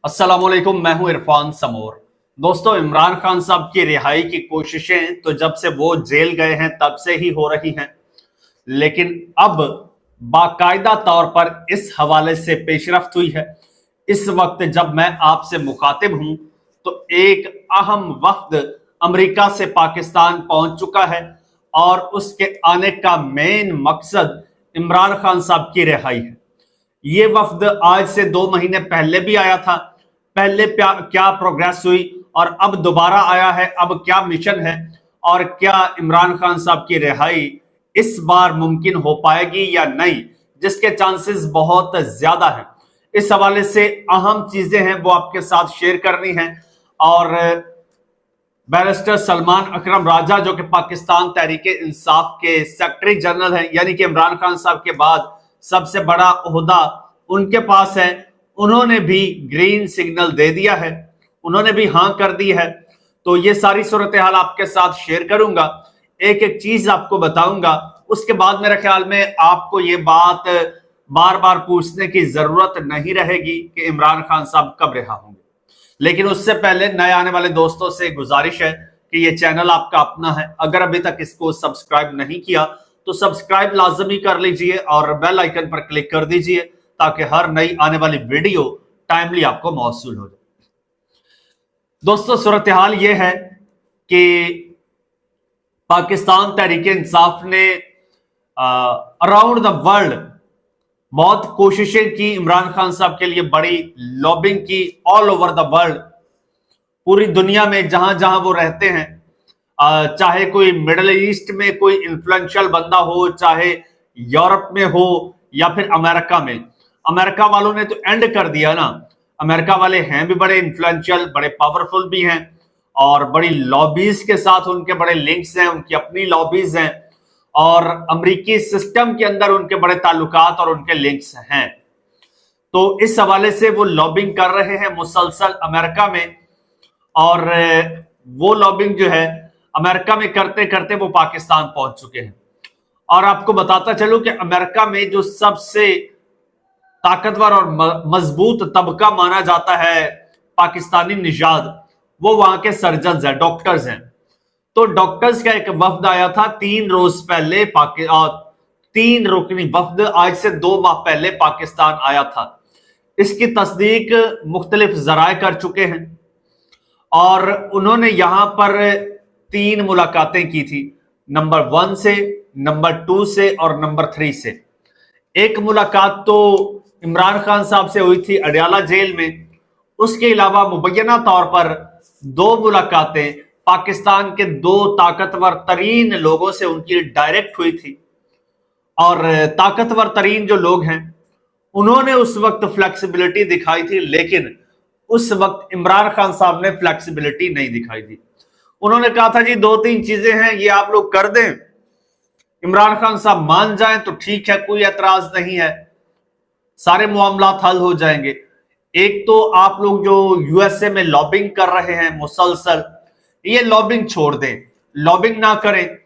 अस्सलामुअलैकुम, मैं हूं इरफान समोर। दोस्तों, इमरान खान साहब की रिहाई की कोशिशें तो जब से वो जेल गए हैं तब से ही हो रही हैं, लेकिन अब बाकायदा तौर पर इस हवाले से पेशरफ्त हुई है। इस वक्त जब मैं आपसे मुखातिब हूं तो एक अहम वफ्द अमेरिका से पाकिस्तान पहुंच चुका है और उसके आने का मेन मकसद इमरान खान साहब की रिहाई है। ये वफ्द आज से 2 महीने पहले भी आया था। पहले क्या प्रोग्रेस हुई और अब दोबारा आया है, अब क्या मिशन है और क्या इमरान खान साहब की रिहाई इस बार मुमकिन हो पाएगी या नहीं, जिसके चांसेस बहुत ज्यादा हैं। इस हवाले से अहम चीजें हैं वो आपके साथ शेयर करनी है। और बैरिस्टर सलमान अकरम राजा, जो कि पाकिस्तान तहरीक इंसाफ के सेक्रेटरी जनरल हैं, यानी कि इमरान खान साहब के बाद सबसे बड़ा ओहदा उनके पास है, उन्होंने भी ग्रीन सिग्नल दे दिया है, उन्होंने भी हां कर दी है। तो ये सारी सूरत हाल आपके साथ शेयर करूंगा, एक एक चीज आपको बताऊंगा। उसके बाद मेरे ख्याल में आपको ये बात बार बार पूछने की जरूरत नहीं रहेगी कि इमरान खान साहब कब रिहा होंगे। लेकिन उससे पहले नए आने वाले दोस्तों से गुजारिश है कि ये चैनल आपका अपना है, अगर अभी तक इसको सब्सक्राइब नहीं किया तो सब्सक्राइब लाजमी कर लीजिए और बेल आइकन पर क्लिक कर दीजिए ताकि हर नई आने वाली वीडियो टाइमली आपको मौसूल हो जाए। दोस्तों, सूरत हाल यह है कि पाकिस्तान तहरीक इंसाफ ने अराउंड द वर्ल्ड बहुत कोशिशें की इमरान खान साहब के लिए, बड़ी लॉबिंग की ऑल ओवर द वर्ल्ड, पूरी दुनिया में जहां जहां वो रहते हैं। चाहे कोई मिडल ईस्ट में कोई इन्फ्लुएंशियल बंदा हो, चाहे यूरोप में हो या फिर अमेरिका में। अमेरिका वालों ने तो एंड कर दिया ना। अमेरिका वाले हैं भी बड़े इन्फ्लुएंशियल, बड़े पावरफुल भी हैं और बड़ी लॉबीज के साथ उनके बड़े लिंक्स हैं, उनकी अपनी लॉबीज हैं और अमेरिकी सिस्टम के अंदर उनके बड़े ताल्लुकात और उनके लिंक्स हैं। तो इस हवाले से वो लॉबिंग कर रहे हैं मुसलसल अमेरिका में, और वो लॉबिंग जो है अमेरिका में करते करते वो पाकिस्तान पहुंच चुके हैं। और आपको बताता चलूं कि अमेरिका में जो सबसे ताकतवर और मजबूत तबका माना जाता है पाकिस्तानी निजाद, वो वहां के सर्जन्स हैं, डॉक्टर्स हैं। तो डॉक्टर्स का एक वफ्द आया था 3 रोज पहले, 3 रुकनी वफ्द आज से 2 माह पहले पाकिस्तान आया था। इसकी तस्दीक मुख्तलिफ जराए कर चुके हैं और उन्होंने यहां पर 3 मुलाकातें की थी, नंबर 1 से, नंबर 2 से और नंबर 3 से। एक मुलाकात तो इमरान खान साहब से हुई थी अडयाला जेल में। उसके अलावा मुबैना तौर पर 2 मुलाकातें पाकिस्तान के 2 ताकतवर तरीन लोगों से उनकी डायरेक्ट हुई थी। और ताकतवर तरीन जो लोग हैं उन्होंने उस वक्त फ्लेक्सिबिलिटी दिखाई थी, लेकिन उस वक्त इमरान खान साहब ने फ्लेक्सिबिलिटी नहीं दिखाई थी। उन्होंने कहा था जी 2-3 चीजें हैं, ये आप लोग कर दें, इमरान खान साहब मान जाएं तो ठीक है, कोई एतराज नहीं है, सारे मामलात हल हो जाएंगे। एक तो आप लोग जो यूएसए में लॉबिंग कर रहे हैं मुसलसल, ये लॉबिंग छोड़ दें, लॉबिंग ना करें।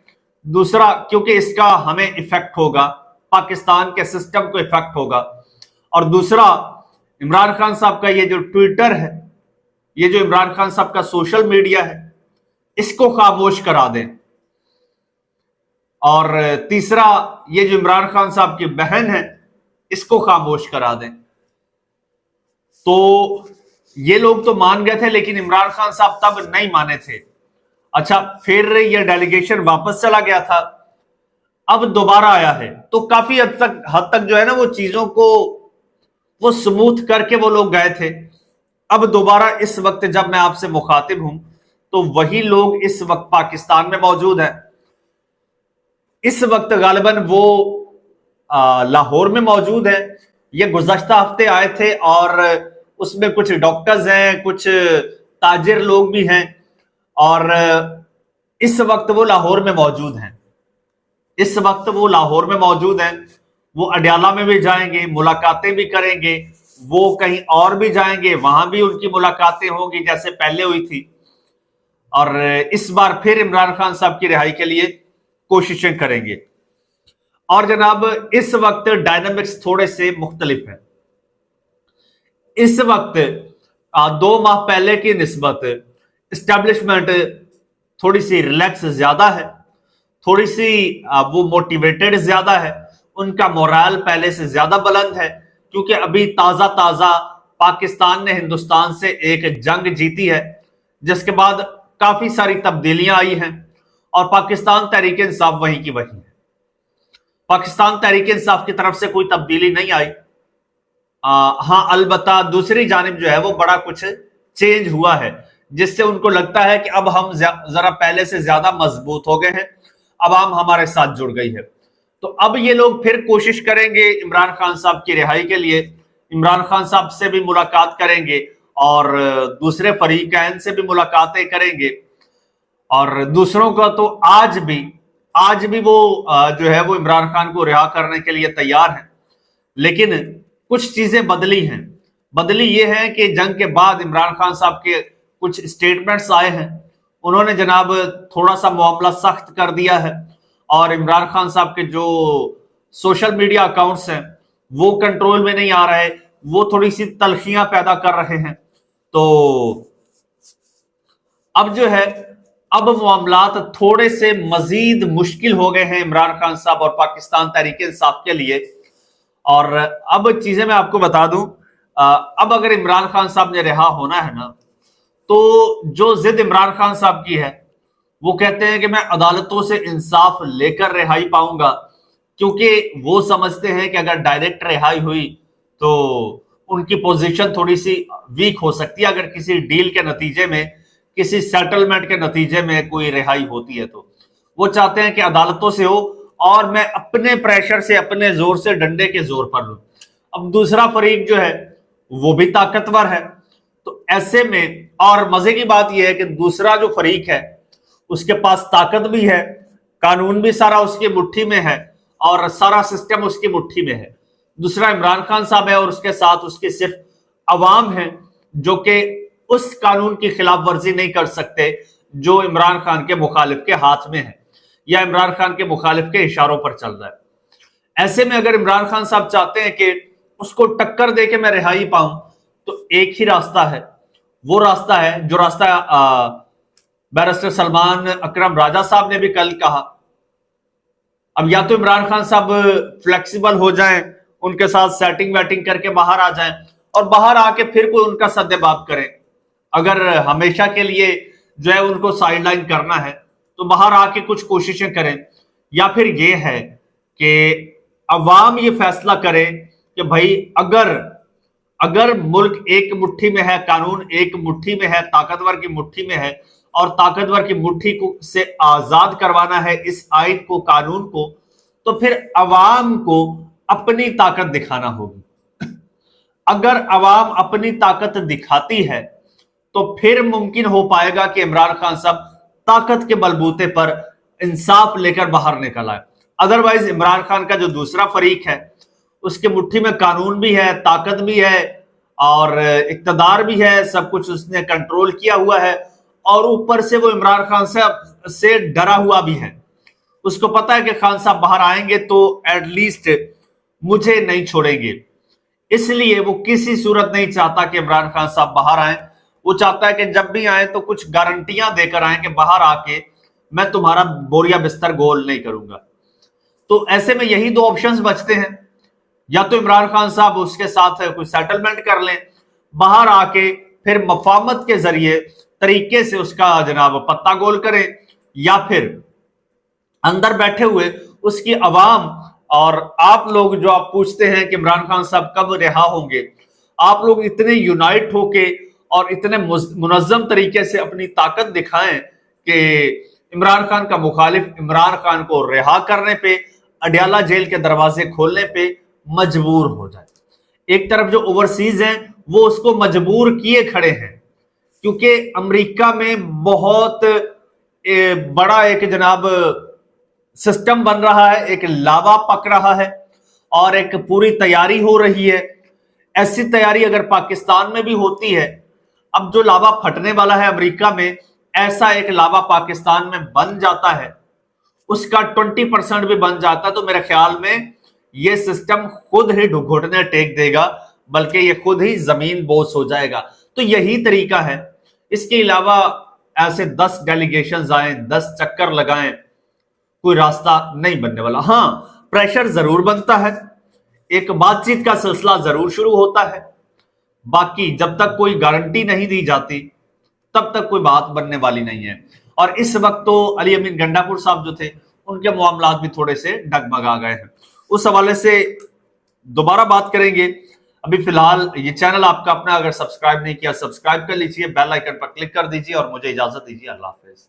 दूसरा, क्योंकि इसका हमें इफेक्ट होगा, पाकिस्तान के सिस्टम को इफेक्ट होगा। और दूसरा, इमरान खान साहब का ये जो ट्विटर है, ये जो इमरान खान साहब का सोशल मीडिया है, इसको खामोश करा दें। और तीसरा, ये जो इमरान खान साहब की बहन है, इसको खामोश करा दें। तो ये लोग तो मान गए थे, लेकिन इमरान खान साहब तब नहीं माने थे। अच्छा, फिर ये डेलीगेशन वापस चला गया था, अब दोबारा आया है। तो काफी हद तक जो है ना, वो चीजों को वो स्मूथ करके वो लोग गए थे। अब दोबारा इस वक्त जब मैं आपसे मुखातिब हूं तो वही लोग इस वक्त पाकिस्तान में मौजूद हैं। इस वक्त गालिबन वो लाहौर में मौजूद है। ये गुज़श्ता हफ्ते आए थे और उसमें कुछ डॉक्टर्स हैं, कुछ ताजिर लोग भी हैं और इस वक्त वो लाहौर में मौजूद हैं। इस वक्त वो लाहौर में मौजूद हैं। वो अडयाला में भी जाएंगे, मुलाकातें भी करेंगे, वो कहीं और भी जाएंगे, वहां भी उनकी मुलाकातें होंगी जैसे पहले हुई थी। और इस बार फिर इमरान खान साहब की रिहाई के लिए कोशिशें करेंगे। और जनाब, इस वक्त डायनामिक्स थोड़े से मुख्तलिफ है। इस वक्त 2 माह पहले की निस्बत इस्टेब्लिशमेंट थोड़ी सी रिलैक्स ज्यादा है, थोड़ी सी वो मोटिवेटेड ज्यादा है, उनका मोरल पहले से ज्यादा बुलंद है, क्योंकि अभी ताजा ताजा पाकिस्तान ने हिंदुस्तान से एक जंग जीती है, जिसके बाद काफी सारी तब्दीलियां आई हैं और पाकिस्तान तहरीक इंसाफ वही की वही है। पाकिस्तान तहरीक इंसाफ की तरफ से कोई तब्दीली नहीं आई। हाँ, अलबत्ता दूसरी जानिब जो है वो बड़ा कुछ चेंज हुआ है, जिससे उनको लगता है कि अब हम जरा पहले से ज्यादा मजबूत हो गए हैं, अवाम हमारे साथ जुड़ गई है। तो अब ये लोग फिर कोशिश करेंगे इमरान खान साहब की रिहाई के लिए, इमरान खान साहब से भी मुलाकात करेंगे और दूसरे फरीकैन से भी मुलाकातें करेंगे, और दूसरों का तो आज भी वो जो है वो इमरान खान को रिहा करने के लिए तैयार हैं। लेकिन कुछ चीजें बदली हैं। बदली ये है कि जंग के बाद इमरान खान साहब के कुछ स्टेटमेंट्स आए हैं, उन्होंने जनाब थोड़ा सा मामला सख्त कर दिया है और इमरान खान साहब के जो सोशल मीडिया अकाउंट्स हैं वो कंट्रोल में नहीं आ रहे, वो थोड़ी सी तलखियां पैदा कर रहे हैं। तो अब जो है अब मामलात थोड़े से मजीद मुश्किल हो गए हैं इमरान खान साहब और पाकिस्तान तहरीक इंसाफ के लिए। और अब चीजें मैं आपको बता दूं, अब अगर इमरान खान साहब ने रिहा होना है ना, तो जो जिद इमरान खान साहब की है वो कहते हैं कि मैं अदालतों से इंसाफ लेकर रिहाई पाऊंगा, क्योंकि वो समझते हैं कि अगर डायरेक्ट रिहाई हुई तो उनकी पोजीशन थोड़ी सी वीक हो सकती है अगर किसी डील के नतीजे में, किसी सेटलमेंट के नतीजे में कोई रिहाई होती है। तो वो चाहते हैं कि अदालतों से हो और मैं अपने प्रेशर से, अपने जोर से, डंडे के जोर पर लूं। अब दूसरा फरीक जो है वो भी ताकतवर है, तो ऐसे में, और मजे की बात यह है कि दूसरा जो फरीक है उसके पास ताकत भी है, कानून भी सारा उसकी मुट्ठी में है और सारा सिस्टम उसकी मुट्ठी में है। दूसरा इमरान खान साहब है और उसके साथ उसके सिर्फ अवाम है जो कि उस कानून की खिलाफ वर्जी नहीं कर सकते जो इमरान खान के मुखालिफ के हाथ में है या इमरान खान के मुखालिफ के इशारों पर चल रहा है। ऐसे में अगर इमरान खान साहब चाहते हैं कि उसको टक्कर दे के मैं रिहाई पाऊं, तो एक ही रास्ता है, वो रास्ता है जो रास्ता बैरिस्टर सलमान अकरम राजा साहब ने भी कल कहा। अब या तो इमरान खान साहब फ्लेक्सिबल हो जाएं, उनके साथ सेटिंग वेटिंग करके बाहर आ जाएं और बाहर आके फिर कोई उनका सद्देबाब करें। अगर हमेशा के लिए जो है उनको साइडलाइन करना है तो बाहर आके कुछ कोशिशें करें, या फिर ये है कि अवाम ये फैसला करे कि भाई अगर मुल्क एक मुट्ठी में है, कानून एक मुट्ठी में है, ताकतवर की मुट्ठी में है और ताकतवर की मुट्ठी को से आजाद करवाना है इस आइन को, कानून को, तो फिर अवाम को अपनी ताकत दिखाना होगी। अगर अवाम अपनी ताकत दिखाती है तो फिर मुमकिन हो पाएगा कि इमरान खान साहब ताकत के बलबूते पर इंसाफ लेकर बाहर निकल आए। अदरवाइज इमरान खान का जो दूसरा फरीक है उसके मुट्ठी में कानून भी है, ताकत भी है और इक्तदार भी है, सब कुछ उसने कंट्रोल किया हुआ है, और ऊपर से वो इमरान खान साहब से डरा हुआ भी है। उसको पता है कि खान साहब बाहर आएंगे तो एटलीस्ट मुझे नहीं छोड़ेंगे, इसलिए वो किसी सूरत नहीं चाहता कि इमरान खान साहब बाहर आए। वो चाहता है कि जब भी आए तो कुछ गारंटियां देकर आए कि बाहर आके मैं तुम्हारा बोरिया बिस्तर गोल नहीं करूंगा। तो ऐसे में यही दो ऑप्शंस बचते हैं, या तो इमरान खान साहब उसके साथ कोई सेटलमेंट कर लें, बाहर आके फिर मफामत के जरिए तरीके से उसका जनाब पत्ता गोल करें, या फिर अंदर बैठे हुए उसकी अवाम और आप लोग जो आप पूछते हैं कि इमरान खान साहब कब रिहा होंगे, आप लोग इतने यूनाइट होके और इतने मुनज्जम तरीके से अपनी ताकत दिखाएं कि इमरान खान का मुखालिफ इमरान खान को रिहा करने पे, अडयाला जेल के दरवाजे खोलने पे मजबूर हो जाए। एक तरफ जो ओवरसीज हैं वो उसको मजबूर किए खड़े हैं, क्योंकि अमेरिका में बहुत बड़ा एक जनाब सिस्टम बन रहा है, एक लावा पक रहा है और एक पूरी तैयारी हो रही है। ऐसी तैयारी अगर पाकिस्तान में भी होती है, अब जो लावा फटने वाला है अमेरिका में, ऐसा एक लावा पाकिस्तान में बन जाता है, उसका 20% भी बन जाता है, तो मेरे ख्याल में ये सिस्टम खुद ही घुटने टेक देगा, बल्कि ये खुद ही जमीन बोस हो जाएगा। تو یہی طریقہ ہے. اس کے علاوہ ایسے 10 ڈیلیگیشنز آئیں، 10 چکر لگائیں، کوئی راستہ نہیں بننے والا. ہاں پریشر ضرور بنتا ہے، ایک بات چیت کا سلسلہ ضرور شروع ہوتا ہے، باقی جب تک کوئی گارنٹی نہیں دی جاتی تب تک کوئی بات بننے والی نہیں ہے. اور اس وقت تو علی امین گنڈاپور صاحب جو تھے ان کے معاملات بھی تھوڑے سے ڈگمگا گئے ہیں. اس حوالے سے دوبارہ بات کریں گے. ابھی فی الحال یہ چینل آپ کا اپنا اگر سبسکرائب نہیں کیا سبسکرائب کر لیجیے، بیل آئیکن پر کلک کر دیجیے اور مجھے اجازت دیجیے. اللہ حافظ.